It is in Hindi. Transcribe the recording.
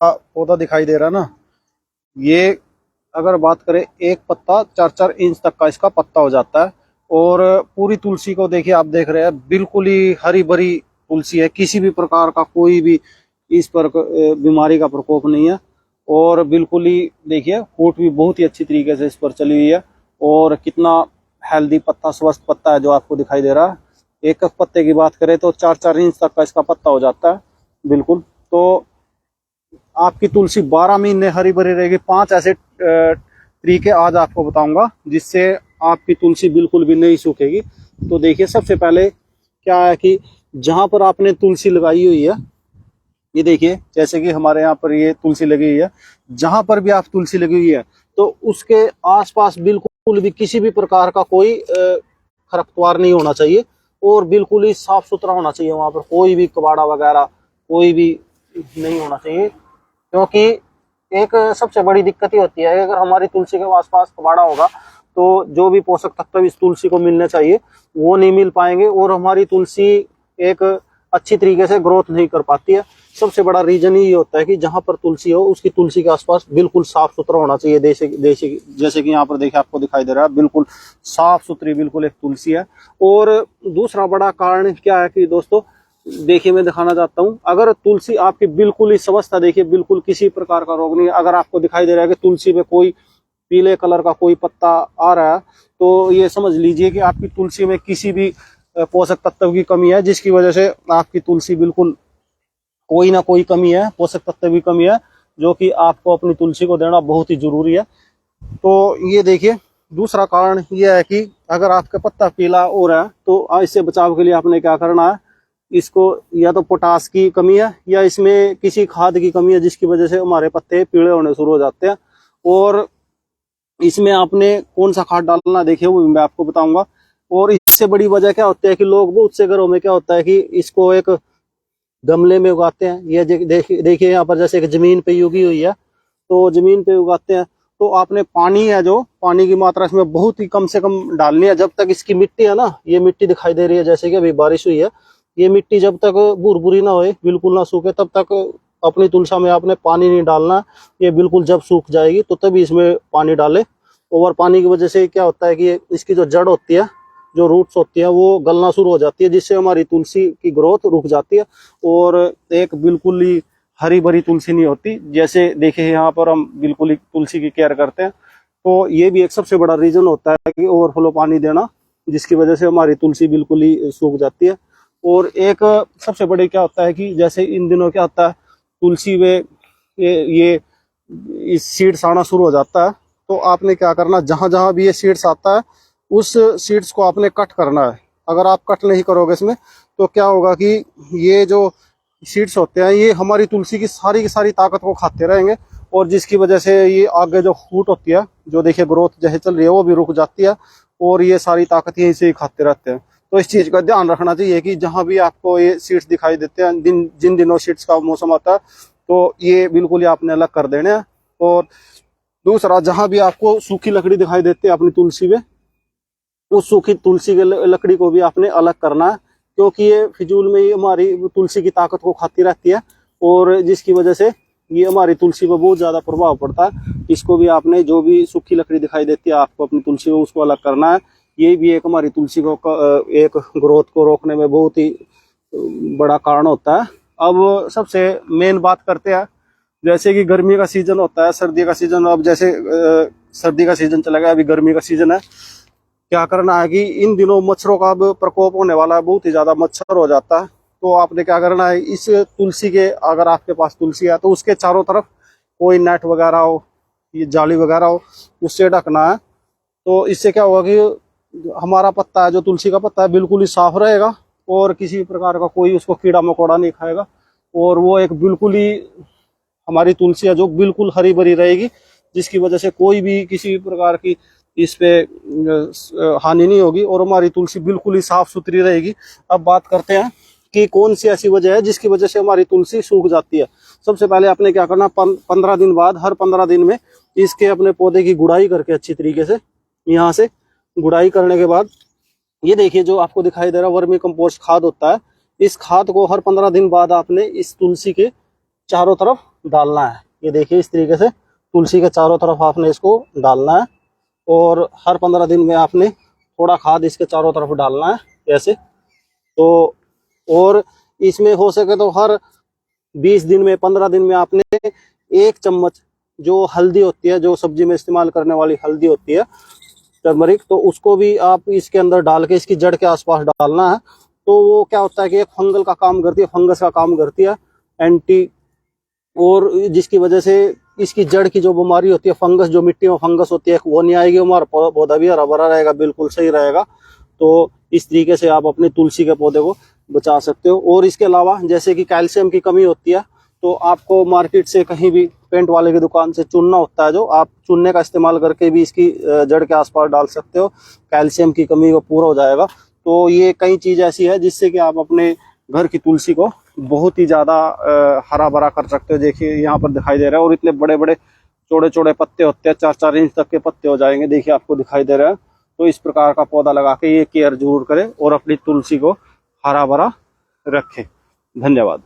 पौधा दिखाई दे रहा है ना, ये अगर बात करें एक पत्ता 4-4 इंच तक का इसका पत्ता हो जाता है। और पूरी तुलसी को देखिए, आप देख रहे हैं बिल्कुल ही हरी भरी तुलसी है, किसी भी प्रकार का कोई भी इस पर बीमारी का प्रकोप नहीं है। और बिल्कुल ही देखिए फूट भी बहुत ही अच्छी तरीके से इस पर चली हुई है। और कितना हेल्दी पत्ता, स्वस्थ पत्ता है जो आपको दिखाई दे रहा है। एक एक पत्ते की बात करें तो 4-4 इंच तक का इसका पत्ता हो जाता है बिल्कुल। तो आपकी तुलसी 12 महीने हरी भरी रहेगी। 5 ऐसे तरीके आज आपको बताऊंगा जिससे आपकी तुलसी बिल्कुल भी नहीं सूखेगी। तो देखिए, सबसे पहले क्या है कि जहां पर आपने तुलसी लगाई हुई है, ये देखिए जैसे कि हमारे यहाँ पर ये तुलसी लगी हुई है, जहां पर भी आप तुलसी लगी हुई है तो उसके आसपास बिल्कुल भी किसी भी प्रकार का कोई खरपतवार नहीं होना चाहिए। और बिल्कुल ही साफ सुथरा होना चाहिए, वहां पर कोई भी कबाड़ा वगैरह कोई भी नहीं होना चाहिए। क्योंकि एक सबसे बड़ी दिक्कत ही होती है, अगर हमारी तुलसी के आसपास कबाड़ा होगा तो जो भी पोषक तत्व इस तुलसी को मिलने चाहिए वो नहीं मिल पाएंगे और हमारी तुलसी एक अच्छी तरीके से ग्रोथ नहीं कर पाती है। सबसे बड़ा रीजन ही ये होता है कि जहां पर तुलसी हो उसकी तुलसी के आसपास बिल्कुल साफ सुथरा होना चाहिए। देसी देसी जैसे कि यहाँ पर देखिए आपको दिखाई दे रहा है, बिल्कुल साफ सुथरी बिल्कुल एक तुलसी है। और दूसरा बड़ा कारण क्या है कि दोस्तों देखिए, मैं दिखाना चाहता हूँ, अगर तुलसी आपकी बिल्कुल ही स्वस्थ है, देखिए बिल्कुल किसी प्रकार का रोग नहीं है, अगर आपको दिखाई दे रहा है कि तुलसी में कोई पीले कलर का कोई पत्ता आ रहा है तो ये समझ लीजिए कि आपकी तुलसी में किसी भी पोषक तत्व की कमी है, जिसकी वजह से आपकी तुलसी बिल्कुल कोई ना कोई कमी है, पोषक तत्व की कमी है, जो कि आपको अपनी तुलसी को देना बहुत ही जरूरी है। तो ये देखिए, दूसरा कारण ये है कि अगर आपका पत्ता पीला हो रहा है तो इससे बचाव के लिए आपने क्या करना है, इसको या तो पोटास की कमी है या इसमें किसी खाद की कमी है, जिसकी वजह से हमारे पत्ते पीले होने शुरू हो जाते हैं। और इसमें आपने कौन सा खाद डालना देखिए वो मैं आपको बताऊंगा। और इससे बड़ी वजह क्या होती है कि लोग बहुत से घरों में क्या होता है कि इसको एक गमले में उगाते हैं। ये देखिए यहाँ पर जैसे एक जमीन पे उगी हुई है, तो जमीन पे उगाते हैं तो आपने पानी है, जो पानी की मात्रा इसमें बहुत ही कम से कम डालनी है। जब तक इसकी मिट्टी है ना, ये मिट्टी दिखाई दे रही है जैसे कि अभी बारिश हुई है, ये मिट्टी जब तक भुरभुरी ना होए, बिल्कुल ना सूखे, तब तक अपनी तुलसा में आपने पानी नहीं डालना। ये बिल्कुल जब सूख जाएगी तो तभी इसमें पानी डाले। ओवर पानी की वजह से क्या होता है कि इसकी जो जड़ होती है, जो रूट्स होती है, वो गलना शुरू हो जाती है, जिससे हमारी तुलसी की ग्रोथ रुक जाती है और एक बिल्कुल ही हरी भरी तुलसी नहीं होती। जैसे देखिए यहाँ पर हम बिल्कुल ही तुलसी की केयर करते हैं, तो ये भी एक सबसे बड़ा रीजन होता है कि ओवरफ्लो पानी देना, जिसकी वजह से हमारी तुलसी बिल्कुल ही सूख जाती है। और एक सबसे बड़े क्या होता है कि जैसे इन दिनों क्या होता है, तुलसी में ये इस सीड्स आना शुरू हो जाता है, तो आपने क्या करना, जहां जहां भी ये सीड्स आता है उस सीड्स को आपने कट करना है। अगर आप कट नहीं करोगे इसमें तो क्या होगा कि ये जो सीड्स होते हैं ये हमारी तुलसी की सारी ताकत को खाते रहेंगे और जिसकी वजह से ये आगे जो फूट होती है, जो देखिए ग्रोथ जैसे चल रही है, वो भी रुक जाती है और ये सारी ताकत यहीं से ही खाते रहते हैं। तो इस चीज का ध्यान रखना चाहिए कि जहां भी आपको ये सीड्स दिखाई देते हैं, जिन दिनों सीड्स का मौसम आता है, तो ये बिल्कुल ही आपने अलग कर देने हैं। और दूसरा, जहां भी आपको सूखी लकड़ी दिखाई देती है अपनी तुलसी में, उस सूखी तुलसी के लकड़ी को भी आपने अलग करना है, क्योंकि ये फिजूल में ही हमारी तुलसी की ताकत को खाती रहती है और जिसकी वजह से ये हमारी तुलसी पर बहुत ज्यादा प्रभाव पड़ता है। इसको भी आपने, जो भी सूखी लकड़ी दिखाई देती है आपको अपनी तुलसी को, उसको अलग करना है। ये भी एक हमारी तुलसी को एक ग्रोथ को रोकने में बहुत ही बड़ा कारण होता है। अब सबसे मेन बात करते हैं, जैसे कि गर्मी का सीजन होता है, सर्दी का सीजन। अब जैसे सर्दी का सीजन चला गया, अभी गर्मी का सीजन है। क्या करना है कि इन दिनों मच्छरों का अब प्रकोप होने वाला है, बहुत ही ज्यादा मच्छर हो जाता है। तो आपने क्या करना है, इस तुलसी के, अगर आपके पास तुलसी है तो उसके चारों तरफ कोई नेट वगैरह हो, ये जाली वगैरह हो, उससे ढकना है। तो इससे क्या होगा कि हमारा पत्ता है, जो तुलसी का पत्ता है, बिल्कुल ही साफ रहेगा और किसी प्रकार का कोई उसको कीड़ा मकोड़ा नहीं खाएगा। और वो एक बिल्कुल ही हमारी तुलसी है जो बिल्कुल हरी भरी रहेगी, जिसकी वजह से कोई भी किसी प्रकार की इस पे हानि नहीं होगी और हमारी तुलसी बिल्कुल ही साफ सुथरी रहेगी। अब बात करते हैं कि कौन सी ऐसी वजह है जिसकी वजह से हमारी तुलसी सूख जाती है। सबसे पहले आपने क्या करना, 15 दिन बाद, हर 15 दिन में इसके अपने पौधे की गुड़ाई करके अच्छी तरीके से, यहाँ से गुड़ाई करने के बाद, ये देखिए जो आपको दिखाई दे रहा है वर्मी कंपोस्ट खाद होता है, इस खाद को हर 15 दिन बाद आपने इस तुलसी के चारों तरफ डालना है। ये देखिए इस तरीके से तुलसी के चारों तरफ आपने इसको डालना है, और हर 15 दिन में आपने थोड़ा खाद इसके चारों तरफ डालना है ऐसे। तो और इसमें हो सके तो हर 20 दिन में 15 दिन में आपने 1 चम्मच जो हल्दी होती है, जो सब्जी में इस्तेमाल करने वाली हल्दी होती है टर्मरिक, तो उसको भी आप इसके अंदर डाल के इसकी जड़ के आसपास डालना है। तो वो क्या होता है कि एक फंगल का काम करती है, फंगस का काम करती है एंटी, और जिसकी वजह से इसकी जड़ की जो बीमारी होती है, फंगस, जो मिट्टी में फंगस होती है वो नहीं आएगी, हमारा पौधा भी हरा भरा रहेगा, बिल्कुल सही रहेगा। तो इस तरीके से आप अपने तुलसी के पौधे को बचा सकते हो। और इसके अलावा जैसे कि कैल्शियम की कमी होती है, तो आपको मार्केट से कहीं भी पेंट वाले की दुकान से चूना होता है, जो आप चूने का इस्तेमाल करके भी इसकी जड़ के आसपास डाल सकते हो, कैल्शियम की कमी को पूरा हो जाएगा। तो ये कई चीज ऐसी है जिससे कि आप अपने घर की तुलसी को बहुत ही ज्यादा हरा भरा कर सकते हो। देखिए यहाँ पर दिखाई दे रहा है, और इतने बड़े बड़े चौड़े चौड़े पत्ते होते हैं, 4-4 इंच तक के पत्ते हो जाएंगे, देखिए आपको दिखाई दे रहा है। तो इस प्रकार का पौधा लगा के ये केयर जरूर करें और अपनी तुलसी को हरा भरा रखें। धन्यवाद।